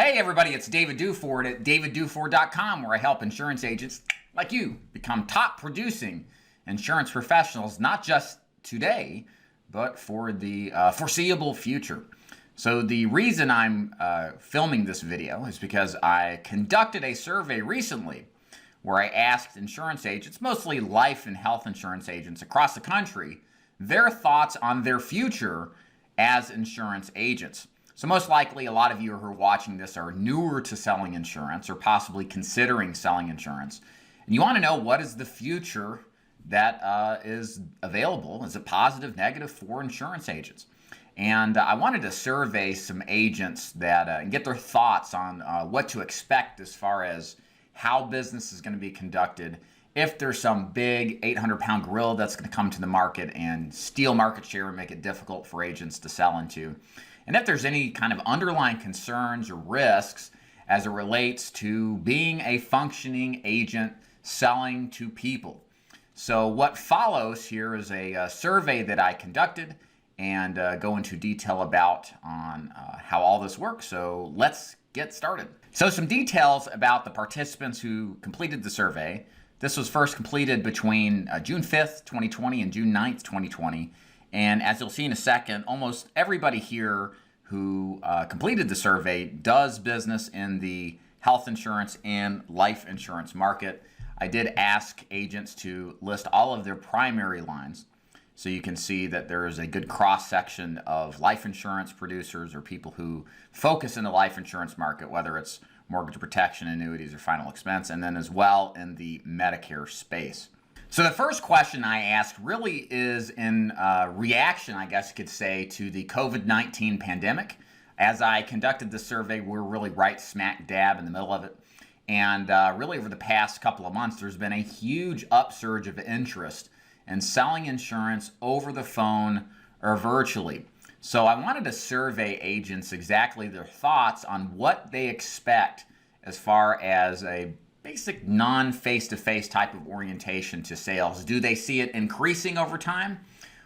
Hey everybody, it's David Duford at davidduford.com, where I help insurance agents like you become top producing insurance professionals, not just today, but for the foreseeable future. So the reason I'm filming this video is because I conducted a survey recently where I asked insurance agents, mostly life and health insurance agents across the country, their thoughts on their future as insurance agents. So most likely a lot of you who are watching this are newer to selling insurance or possibly considering selling insurance. And you want to know, what is the future that is available? Is it positive, negative for insurance agents? And I wanted to survey some agents that and get their thoughts on what to expect as far as how business is going to be conducted, if there's some big 800-pound gorilla that's going to come to the market and steal market share and make it difficult for agents to sell into, and if there's any kind of underlying concerns or risks as it relates to being a functioning agent selling to people. So what follows here is a survey that I conducted and go into detail about on how all this works. So let's get started. So some details about the participants who completed the survey. This was first completed between June 5th, 2020 and June 9th, 2020. And as you'll see in a second, almost everybody here who completed the survey does business in the health insurance and life insurance market. I did ask agents to list all of their primary lines, so you can see that there is a good cross-section of life insurance producers or people who focus in the life insurance market, whether it's mortgage protection, annuities, or final expense, and then as well in the Medicare space. So the first question I asked really is in reaction, I guess you could say, to the COVID-19 pandemic. As I conducted the survey, we're really right smack dab in the middle of it. And really over the past couple of months, there's been a huge upsurge of interest in selling insurance over the phone or virtually. So I wanted to survey agents exactly their thoughts on what they expect as far as a basic non-face-to-face type of orientation to sales. Do they see it increasing over time,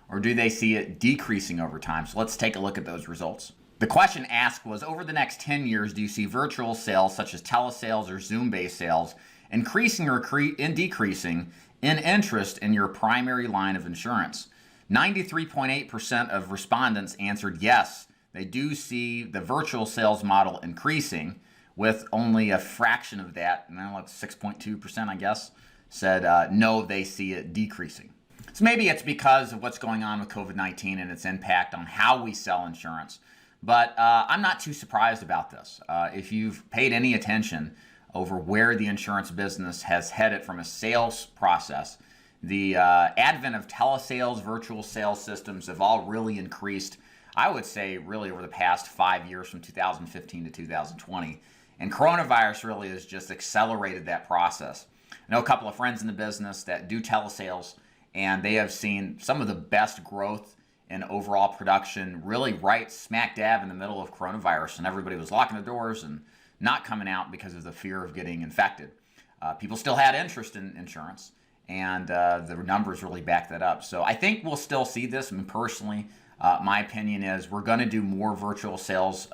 or do they see it decreasing over time? So let's take a look at those results. The question asked was, over the next 10 years, do you see virtual sales such as telesales or Zoom-based sales increasing or decreasing in interest in your primary line of insurance? 93.8% of respondents answered yes, they do see the virtual sales model increasing, with only a fraction of that, like 6.2% I guess, said no, they see it decreasing. So maybe it's because of what's going on with COVID-19 and its impact on how we sell insurance. But I'm not too surprised about this. If you've paid any attention over where the insurance business has headed from a sales process, the advent of telesales, virtual sales systems have all really increased, I would say, really over the past 5 years from 2015 to 2020. And coronavirus really has just accelerated that process. I know a couple of friends in the business that do telesales, and they have seen some of the best growth in overall production really right smack dab in the middle of coronavirus, and everybody was locking the doors and not coming out because of the fear of getting infected. People still had interest in insurance, and the numbers really back that up. So I think we'll still see this. I mean, personally, my opinion is we're going to do more virtual sales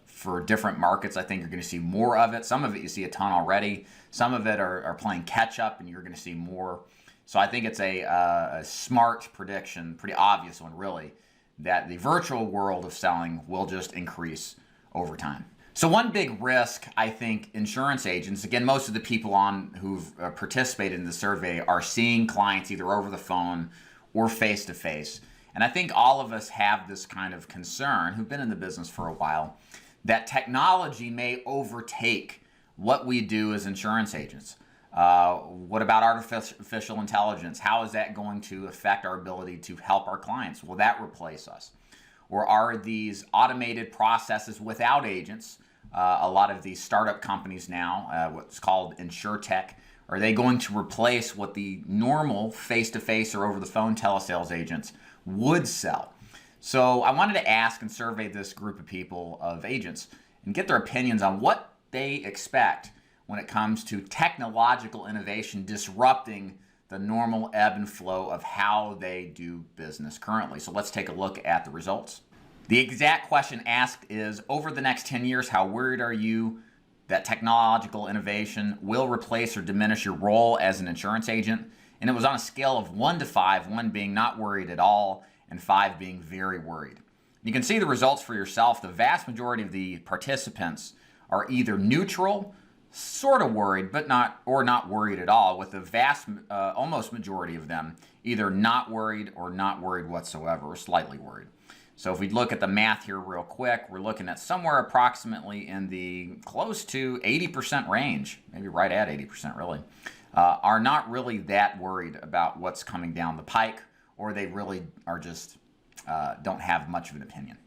for different markets. I think you're going to see more of it. Some of it you see a ton already. Some of it are playing catch up, and you're going to see more. So I think it's a smart prediction, pretty obvious one really, that the virtual world of selling will just increase over time. So one big risk, I think, insurance agents, again, most of the people who've participated in the survey are seeing clients either over the phone or face-to-face. And I think all of us have this kind of concern, who've been in the business for a while, that technology may overtake what we do as insurance agents. What about artificial intelligence? How is that going to affect our ability to help our clients? Will that replace us? Or are these automated processes without agents, a lot of these startup companies now, what's called InsurTech, are they going to replace what the normal face-to-face or over-the-phone telesales agents would sell? So I wanted to ask and survey this group of people, of agents, and get their opinions on what they expect when it comes to technological innovation disrupting the normal ebb and flow of how they do business currently. So let's take a look at the results. The exact question asked is, over the next 10 years, how worried are you that technological innovation will replace or diminish your role as an insurance agent? And it was on a scale of 1 to 5, 1 being not worried at all, and 5 being very worried. You can see the results for yourself. The vast majority of the participants are either neutral, sort of worried, but not worried at all, with the vast, almost majority of them either not worried or not worried whatsoever, or slightly worried. So if we look at the math here real quick, we're looking at somewhere approximately in the close to 80% range, maybe right at 80% really, are not really that worried about what's coming down the pike, or they really are just don't have much of an opinion.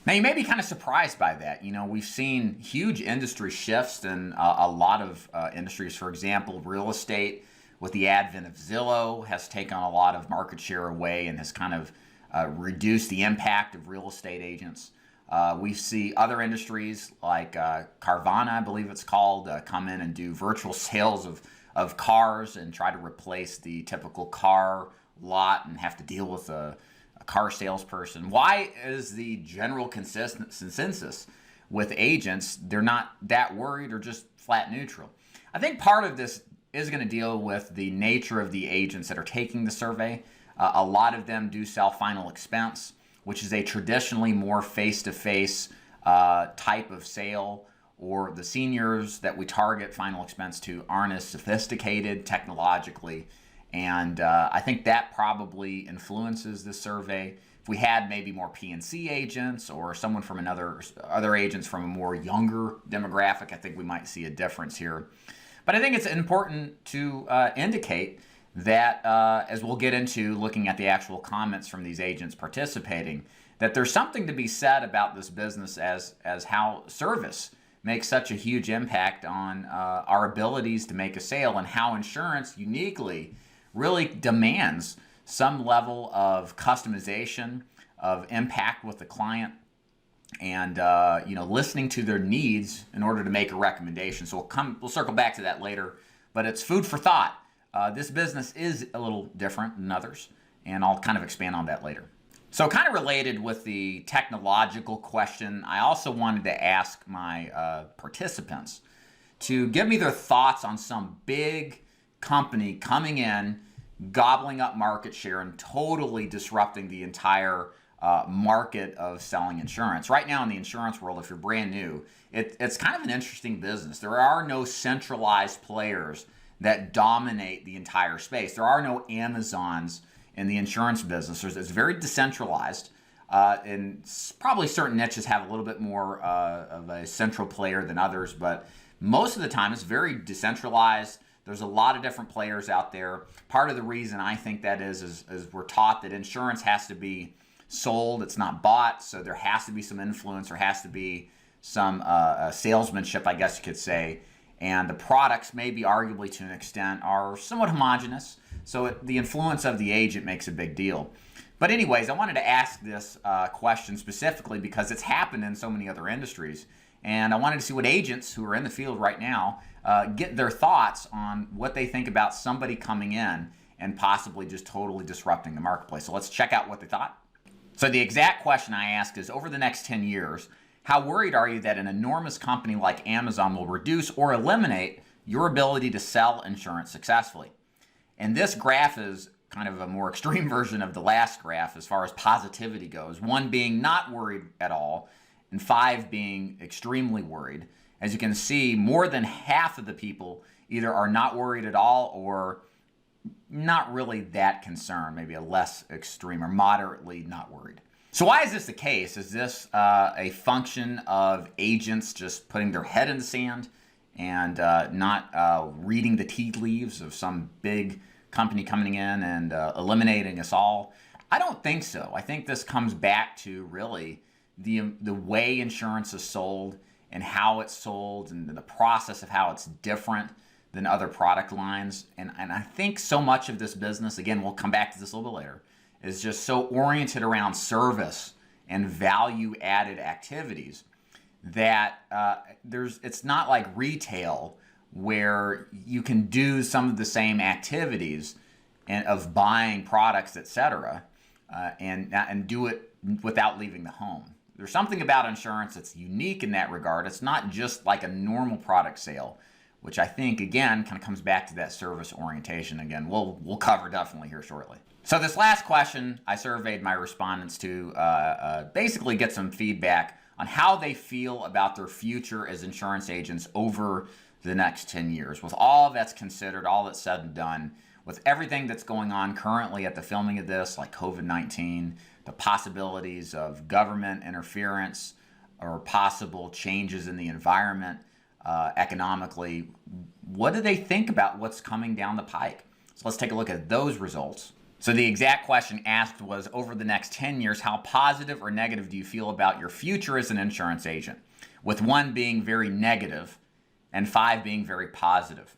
Now, you may be kind of surprised by that. You know, we've seen huge industry shifts in a lot of industries. For example, real estate, with the advent of Zillow, has taken a lot of market share away and has kind of reduced the impact of real estate agents. We see other industries like Carvana, I believe it's called, come in and do virtual sales of cars and try to replace the typical car lot and have to deal with a car salesperson. Why is the general consensus with agents they're not that worried or just flat neutral? I think part of this is going to deal with the nature of the agents that are taking the survey. A lot of them do sell final expense, which is a traditionally more face-to-face type of sale, or the seniors that we target final expense to aren't as sophisticated technologically. And I think that probably influences the survey. If we had maybe more P&C agents or someone from other agents from a more younger demographic, I think we might see a difference here. But I think it's important to indicate that, as we'll get into looking at the actual comments from these agents participating, that there's something to be said about this business as how service makes such a huge impact on our abilities to make a sale, and how insurance uniquely really demands some level of customization, of impact with the client, and listening to their needs in order to make a recommendation. So we'll circle back to that later, but it's food for thought. This business is a little different than others, and I'll kind of expand on that later. So kind of related with the technological question, I also wanted to ask my participants to give me their thoughts on some big company coming in, gobbling up market share, and totally disrupting the entire market of selling insurance. Right now in the insurance world, if you're brand new, it's kind of an interesting business. There are no centralized players that dominate the entire space. There are no Amazons in the insurance business. It's very decentralized, and probably certain niches have a little bit more of a central player than others, but most of the time it's very decentralized. There's a lot of different players out there. Part of the reason I think that is we're taught that insurance has to be sold, it's not bought, so there has to be some influence, there has to be some salesmanship, I guess you could say, and the products, maybe arguably to an extent, are somewhat homogenous, so the influence of the agent makes a big deal. But anyways, I wanted to ask this question specifically because it's happened in so many other industries, and I wanted to see what agents who are in the field right now get their thoughts on what they think about somebody coming in and possibly just totally disrupting the marketplace. So let's check out what they thought. So the exact question I asked is, over the next 10 years, how worried are you that an enormous company like Amazon will reduce or eliminate your ability to sell insurance successfully? And this graph is kind of a more extreme version of the last graph as far as positivity goes, 1 being not worried at all, and 5 being extremely worried. As you can see, more than half of the people either are not worried at all or not really that concerned, maybe a less extreme or moderately not worried. So why is this the case? Is this a function of agents just putting their head in the sand and not reading the tea leaves of some big company coming in and eliminating us all? I don't think so. I think this comes back to really the way insurance is sold and how it's sold and the process of how it's different than other product lines. And I think so much of this business, again, we'll come back to this a little bit later, is just so oriented around service and value-added activities that it's not like retail where you can do some of the same activities of buying products, etc., and do it without leaving the home. There's something about insurance that's unique in that regard. It's not just like a normal product sale, which I think, again, kind of comes back to that service orientation. Again, we'll cover definitely here shortly. So this last question, I surveyed my respondents to basically get some feedback on how they feel about their future as insurance agents over the next 10 years. With all that's considered, all that's said and done, with everything that's going on currently at the filming of this, like COVID-19, the possibilities of government interference or possible changes in the environment economically, what do they think about what's coming down the pike? So let's take a look at those results. So the exact question asked was, over the next 10 years, how positive or negative do you feel about your future as an insurance agent? With 1 being very negative and 5 being very positive.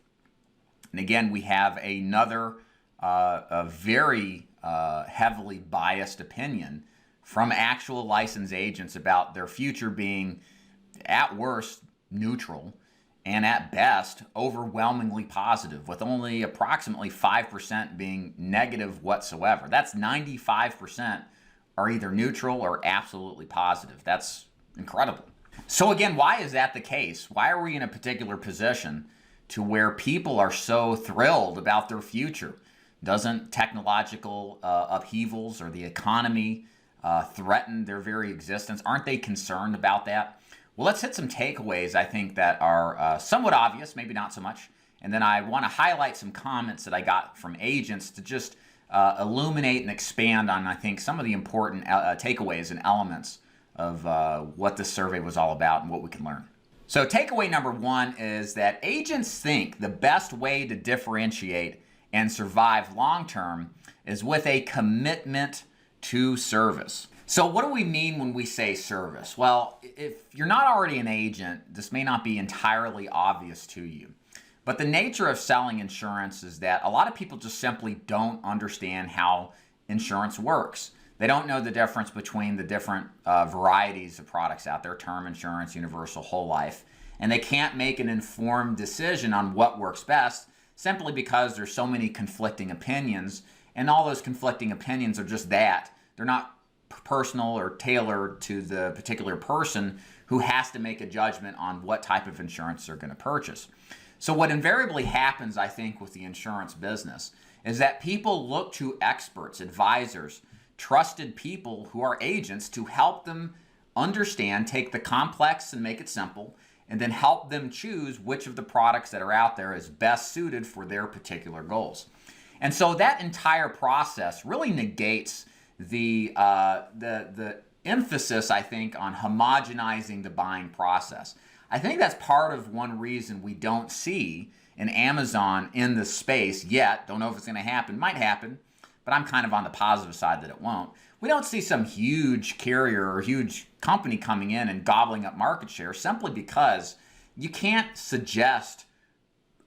And again, we have another a very heavily biased opinion from actual licensed agents about their future being, at worst, neutral, and at best, overwhelmingly positive, with only approximately 5% being negative whatsoever. That's 95% are either neutral or absolutely positive. That's incredible. So again, why is that the case? Why are we in a particular position to where people are so thrilled about their future? Doesn't technological upheavals or the economy threaten their very existence? Aren't they concerned about that? Well, let's hit some takeaways, I think, that are somewhat obvious, maybe not so much. And then I want to highlight some comments that I got from agents to just illuminate and expand on, I think, some of the important takeaways and elements of what this survey was all about and what we can learn. So takeaway number 1 is that agents think the best way to differentiate and survive long-term is with a commitment to service. So what do we mean when we say service? Well, if you're not already an agent, this may not be entirely obvious to you. But the nature of selling insurance is that a lot of people just simply don't understand how insurance works. They don't know the difference between the different varieties of products out there, term insurance, universal, whole life, and they can't make an informed decision on what works best simply because there's so many conflicting opinions, and all those conflicting opinions are just that. They're not personal or tailored to the particular person who has to make a judgment on what type of insurance they're going to purchase. So what invariably happens, I think, with the insurance business is that people look to experts, advisors, trusted people who are agents to help them understand, take the complex and make it simple, and then help them choose which of the products that are out there is best suited for their particular goals. And so that entire process really negates the emphasis, I think, on homogenizing the buying process. I think that's part of one reason we don't see an Amazon in the space yet. Don't know if it's going to happen. Might happen, but I'm kind of on the positive side that it won't. We don't see some huge carrier or huge company coming in and gobbling up market share simply because you can't suggest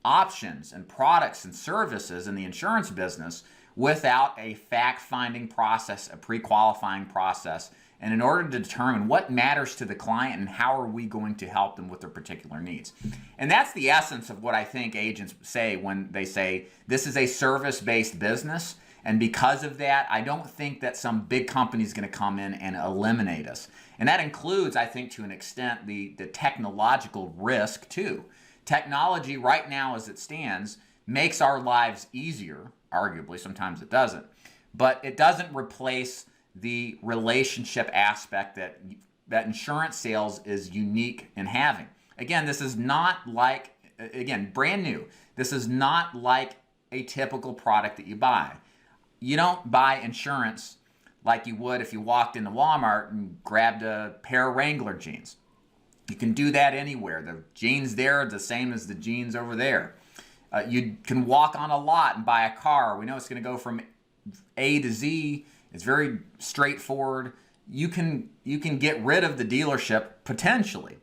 options and products and services in the insurance business without a fact-finding process, a pre-qualifying process, and in order to determine what matters to the client and how are we going to help them with their particular needs. And that's the essence of what I think agents say when they say this is a service-based business, and because of that, I don't think that some big company is going to come in and eliminate us. And that includes, I think, to an extent, the technological risk too. Technology right now as it stands makes our lives easier, arguably, sometimes it doesn't, but it doesn't replace the relationship aspect that insurance sales is unique in having. Again, this is not like, again, brand new. This is not like a typical product that you buy. You don't buy insurance like you would if you walked into Walmart and grabbed a pair of Wrangler jeans. You can do that anywhere. The jeans there are the same as the jeans over there. You can walk on a lot and buy a car. We know it's going to go from A to Z. It's very straightforward. You can get rid of the dealership potentially.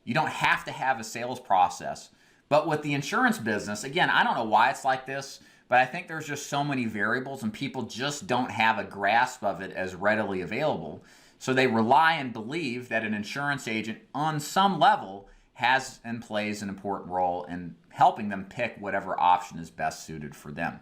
You don't have to have a sales process. But with the insurance business, again, I don't know why it's like this, but I think there's just so many variables and people just don't have a grasp of it as readily available. So they rely and believe that an insurance agent on some level has and plays an important role in helping them pick whatever option is best suited for them.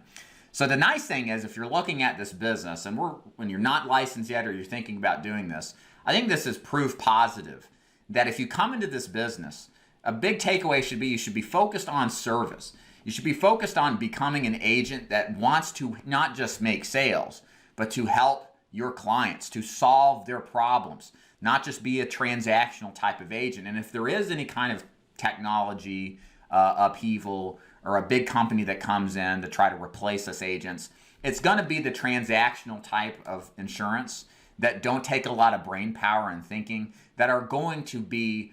So the nice thing is, if you're looking at this business and when you're not licensed yet or you're thinking about doing this, I think this is proof positive that if you come into this business, a big takeaway should be you should be focused on service. You should be focused on becoming an agent that wants to not just make sales, but to help your clients, to solve their problems, not just be a transactional type of agent. And if there is any kind of technology upheaval or a big company that comes in to try to replace us agents, it's going to be the transactional type of insurance that don't take a lot of brain power and thinking, that are going to be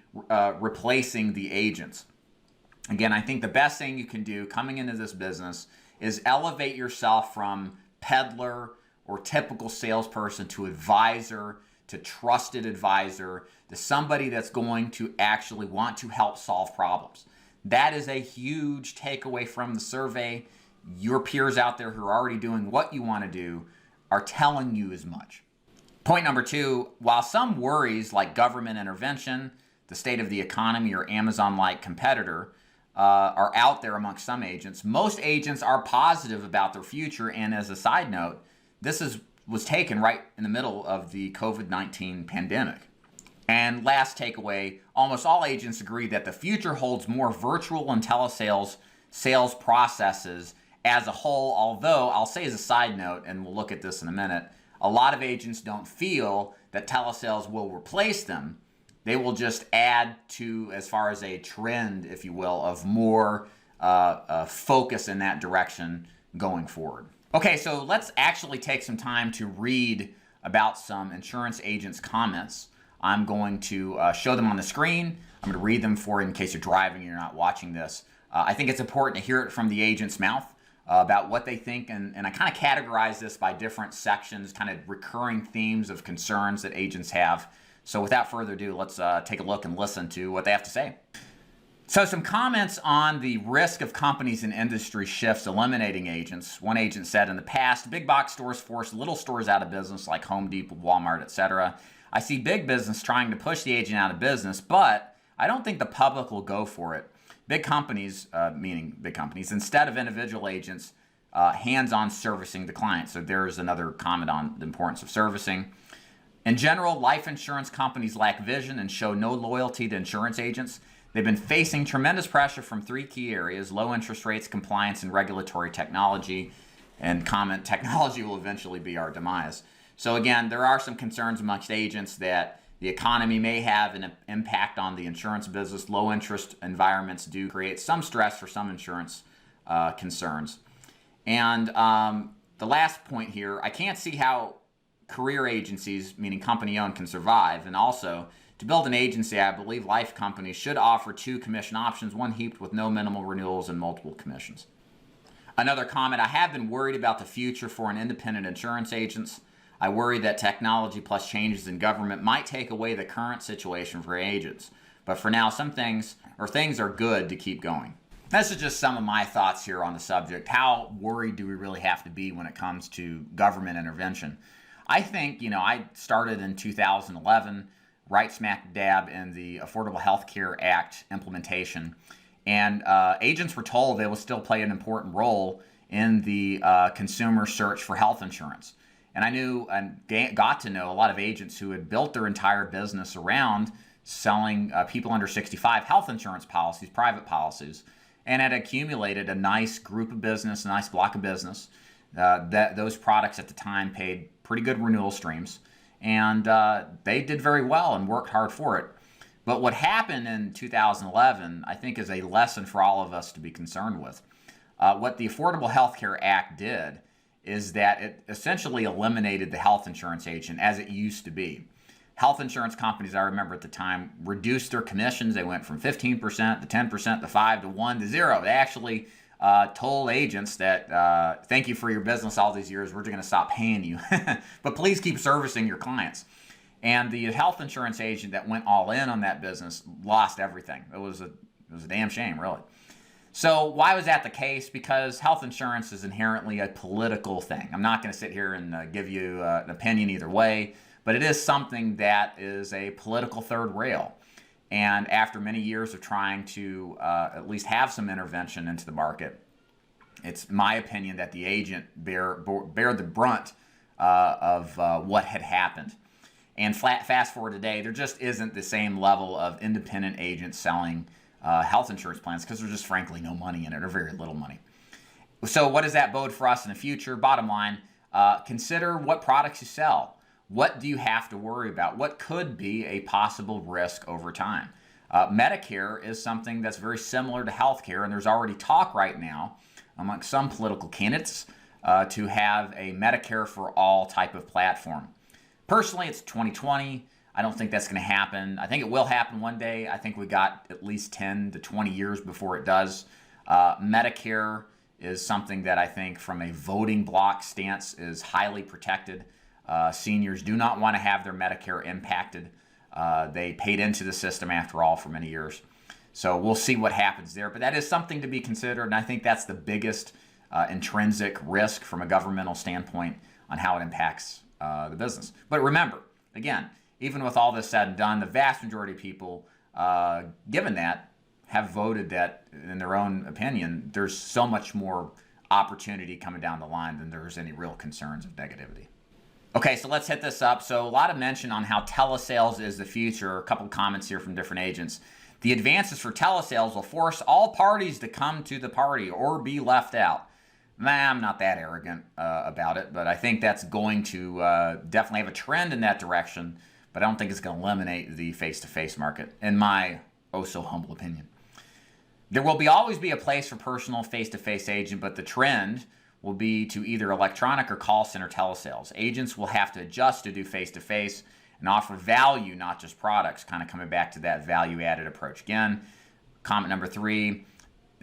replacing the agents. Again, I think the best thing you can do coming into this business is elevate yourself from peddler or typical salesperson to advisor, to trusted advisor, to somebody that's going to actually want to help solve problems. That is a huge takeaway from the survey. Your peers out there who are already doing what you want to do are telling you as much. Point number 2, while some worries like government intervention, the state of the economy, or Amazon-like competitor are out there amongst some agents, most agents are positive about their future. And as a side note, this was taken right in the middle of the COVID-19 pandemic. And last takeaway, almost all agents agree that the future holds more virtual and telesales sales processes as a whole, although I'll say as a side note, and we'll look at this in a minute, a lot of agents don't feel that telesales will replace them. They will just add to, as far as a trend, if you will, of more focus in that direction going forward. Okay, so let's actually take some time to read about some insurance agents' comments. I'm going to show them on the screen. I'm going to read them for you in case you're driving and you're not watching this. I think it's important to hear it from the agent's mouth about what they think, and I kind of categorize this by different sections, kind of recurring themes of concerns that agents have. So without further ado, let's take a look and listen to what they have to say. So some comments on the risk of companies and industry shifts eliminating agents. One agent said, in the past, big box stores forced little stores out of business like Home Depot, Walmart, etc. I see big business trying to push the agent out of business, but I don't think the public will go for it. Big companies, meaning big companies, instead of individual agents, hands-on servicing the client. So there's another comment on the importance of servicing. In general, life insurance companies lack vision and show no loyalty to insurance agents. They've been facing tremendous pressure from 3 key areas: low interest rates, compliance, and regulatory technology. And comment, technology will eventually be our demise. So again, there are some concerns amongst agents that the economy may have an impact on the insurance business. Low interest environments do create some stress for some insurance concerns. And the last point here, I can't see how career agencies, meaning company owned, can survive. And also, to build an agency, I believe life companies should offer 2 commission options, one heaped with no minimal renewals and multiple commissions. Another comment, I have been worried about the future for an independent insurance agents. I worry that technology plus changes in government might take away the current situation for agents. But for now, things are good to keep going. This is just some of my thoughts here on the subject. How worried do we really have to be when it comes to government intervention? I think, I started in 2011, right smack dab in the Affordable Health Care Act implementation. And agents were told they will still play an important role in the consumer search for health insurance. And I knew and got to know a lot of agents who had built their entire business around selling people under 65 health insurance policies, private policies, and had accumulated a nice group of business, a nice block of business. That those products at the time paid pretty good renewal streams, and they did very well and worked hard for it. But what happened in 2011, I think, is a lesson for all of us to be concerned with. What the Affordable Health Care Act did is that it essentially eliminated the health insurance agent as it used to be. Health insurance companies, I remember at the time, reduced their commissions. They went from 15% to 10% to 5 to 1 to 0. They actually told agents that, thank you for your business all these years, we're just going to stop paying you. But please keep servicing your clients. And the health insurance agent that went all in on that business lost everything. It was a damn shame, really. So why was that the case? Because health insurance is inherently a political thing. I'm not going to sit here and give you an opinion either way, but it is something that is a political third rail. And after many years of trying to at least have some intervention into the market, it's my opinion that the agent bear the brunt of what had happened. And fast forward today, there just isn't the same level of independent agents selling health insurance plans because there's just frankly no money in it, or very little money. So what does that bode for us in the future? Bottom line, consider what products you sell. What do you have to worry about? What could be a possible risk over time? Medicare is something that's very similar to healthcare, and there's already talk right now among some political candidates to have a Medicare for all type of platform. Personally, it's 2020. I don't think that's going to happen. I think it will happen one day. I think we got at least 10 to 20 years before it does. Medicare is something that I think from a voting bloc stance is highly protected. Seniors do not want to have their Medicare impacted. They paid into the system after all for many years. So we'll see what happens there. But that is something to be considered, and I think that's the biggest intrinsic risk from a governmental standpoint on how it impacts the business. But remember, again, even with all this said and done, the vast majority of people, given that, have voted that, in their own opinion, there's so much more opportunity coming down the line than there's any real concerns of negativity. Okay, so let's hit this up. So a lot of mention on how telesales is the future. A couple comments here from different agents. The advances for telesales will force all parties to come to the party or be left out. I'm not that arrogant about it, but I think that's going to definitely have a trend in that direction, but I don't think it's going to eliminate the face-to-face market, in my oh-so-humble opinion. There will always be a place for personal face-to-face agent, but the trend will be to either electronic or call center telesales. Agents will have to adjust to do face-to-face and offer value, not just products, kind of coming back to that value-added approach. Again, comment number 3,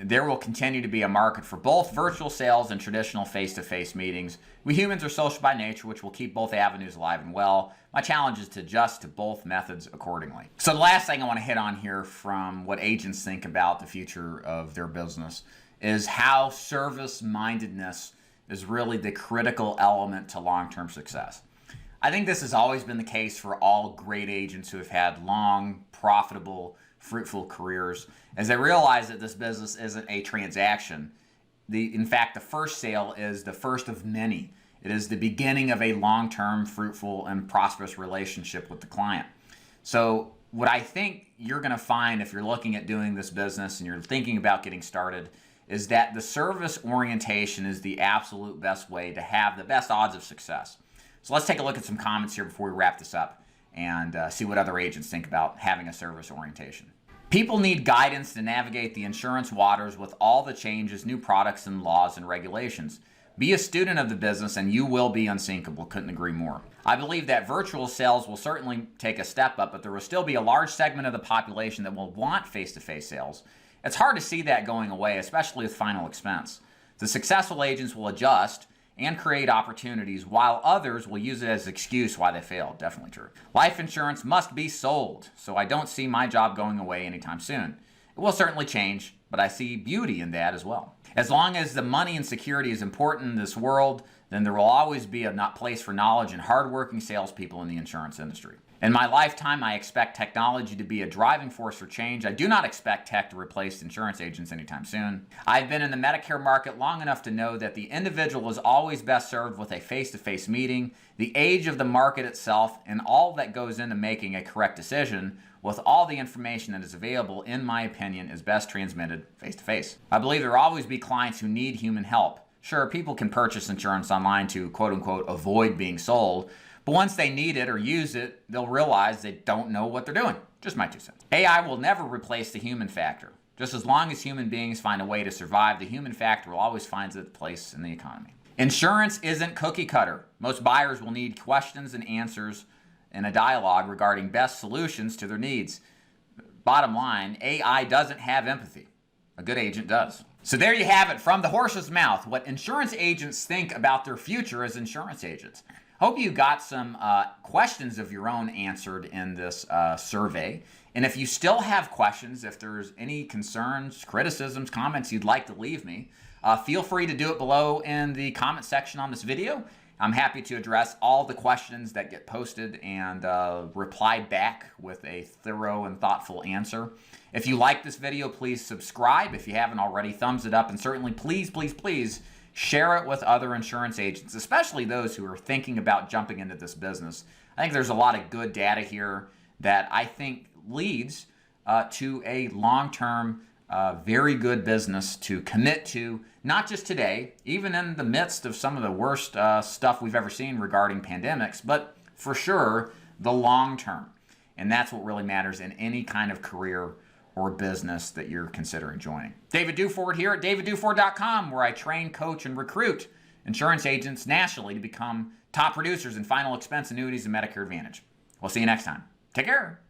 there will continue to be a market for both virtual sales and traditional face-to-face meetings. We humans are social by nature, which will keep both avenues alive and well. My challenge is to adjust to both methods accordingly. So the last thing I want to hit on here from what agents think about the future of their business is how service-mindedness is really the critical element to long-term success. I think this has always been the case for all great agents who have had long, profitable, fruitful careers, as they realize that this business isn't a transaction. In fact, the first sale is the first of many. It is the beginning of a long-term, fruitful, and prosperous relationship with the client. So what I think you're going to find if you're looking at doing this business and you're thinking about getting started is that the service orientation is the absolute best way to have the best odds of success. So let's take a look at some comments here before we wrap this up and see what other agents think about having a service orientation. People need guidance to navigate the insurance waters with all the changes, new products, and laws and regulations. Be a student of the business and you will be unsinkable. Couldn't agree more. I believe that virtual sales will certainly take a step up, but there will still be a large segment of the population that will want face-to-face sales. It's hard to see that going away, especially with final expense. The successful agents will adjust and create opportunities, while others will use it as an excuse why they failed. Definitely true. Life insurance must be sold, so I don't see my job going away anytime soon. It will certainly change, but I see beauty in that as well. As long as the money and security is important in this world, then there will always be a place for knowledge and hardworking salespeople in the insurance industry. In my lifetime, I expect technology to be a driving force for change. I do not expect tech to replace insurance agents anytime soon. I've been in the Medicare market long enough to know that the individual is always best served with a face-to-face meeting. The age of the market itself and all that goes into making a correct decision with all the information that is available, in my opinion, is best transmitted face-to-face. I believe there will always be clients who need human help. Sure, people can purchase insurance online to quote-unquote avoid being sold, but once they need it or use it, they'll realize they don't know what they're doing. Just my 2 cents. AI will never replace the human factor. Just as long as human beings find a way to survive, the human factor will always find its place in the economy. Insurance isn't cookie cutter. Most buyers will need questions and answers in a dialogue regarding best solutions to their needs. Bottom line, AI doesn't have empathy. A good agent does. So there you have it, from the horse's mouth, what insurance agents think about their future as insurance agents. Hope you got some questions of your own answered in this survey. And if you still have questions, if there's any concerns, criticisms, comments you'd like to leave me, feel free to do it below in the comment section on this video. I'm happy to address all the questions that get posted and reply back with a thorough and thoughtful answer. If you like this video, please subscribe. If you haven't already, thumbs it up. And certainly, please, please, please share it with other insurance agents, especially those who are thinking about jumping into this business. I think there's a lot of good data here that I think leads to a long-term, very good business to commit to, not just today, even in the midst of some of the worst stuff we've ever seen regarding pandemics, but for sure the long term. And that's what really matters in any kind of career or business that you're considering joining. David Duford here at davidduford.com, where I train, coach, and recruit insurance agents nationally to become top producers in final expense annuities and Medicare Advantage. We'll see you next time. Take care.